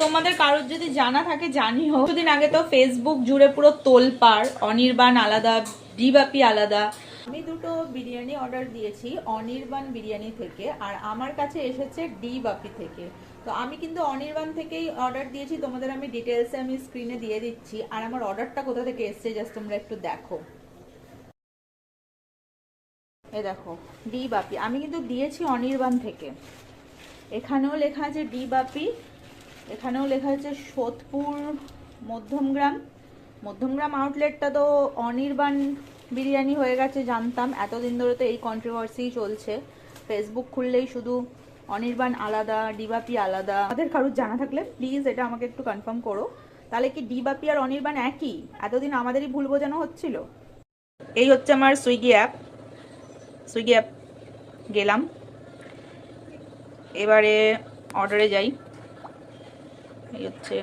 তোমাদের কারোর যদি জানা থাকে জানিও। কিছুদিন আগে তো ফেসবুক জুড়ে পুরো তোলপাড়, অনির্বাণ আলাদা, ডিবাপি আলাদা। আমি দুটো বিরিয়ানি অর্ডার দিয়েছি অনির্বাণ বিরিয়ানি থেকে, আর আমার কাছে এসেছে ডিবাপি থেকে। তো আমি কিন্তু অনির্বাণ থেকেই অর্ডার দিয়েছি, তোমাদের আমি ডিটেলসে আমি স্ক্রিনে দিয়ে দিচ্ছি। আর আমার অর্ডারটা কোথা থেকে এসছে জাস্ট তোমরা একটু দেখো। এ দেখো ডিবাপি, আমি কিন্তু দিয়েছি অনির্বাণ থেকে। এখানেও লেখা আছে ডিবাপি, এখানেও লেখা আছে সোদপুর মধ্যমগ্রাম। মধ্যমগ্রাম আউটলেটটা তো অনির্বাণ বিরিয়ানি হয়ে গেছে জানতাম, এতদিন ধরে তো এই কন্ট্রোভার্সি চলছে। ফেসবুক খুললেই শুধু অনির্বাণ আলাদা, ডিবাপি আলাদা। আমাদের কারোর জানা থাকলে প্লিজ এটা আমাকে একটু কনফার্ম করো, তাহলে কি ডিবাপি আর অনির্বাণ একই? এতদিন আমাদেরই ভুল বোঝানো হচ্ছিল। এই হচ্ছে আমার সুইগি অ্যাপ। সুইগি অ্যাপ গেলাম, এবারে অর্ডারে যাই। এই হচ্ছে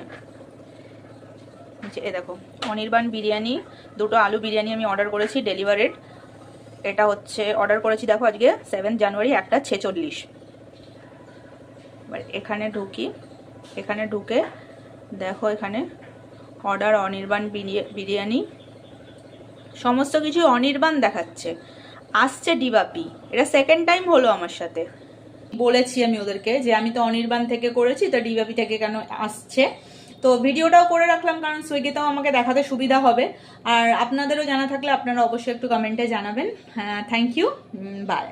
এ দেখো অনির্বাণ বিরিয়ানি, দুটো আলু বিরিয়ানি আমি অর্ডার করেছি ডেলিভারেড। এটা হচ্ছে অর্ডার করেছি দেখো আজকে 7 জানুয়ারি 1:46। এবার এখানে ঢুকি, এখানে ঢুকে দেখো এখানে অর্ডার অনির্বাণ বিরিয়ানি, সমস্ত কিছু অনির্বাণ দেখাচ্ছে, আসছে ডিবাপি। এটা সেকেন্ড টাইম হলো আমার সাথে। বলেছি আমি ওদেরকে যে আমি তো অনির্বাণ থেকে করেছি, তো ডিবাপি থেকে কেন আসছে। তো ভিডিওটাও করে রাখলাম কারণ সুইগিতেও আমাকে দেখাতে সুবিধা হবে। আর আপনাদেরও জানা থাকলে আপনারা অবশ্যই একটু কমেন্টে জানাবেন। হ্যাঁ, থ্যাংক ইউ, বাই।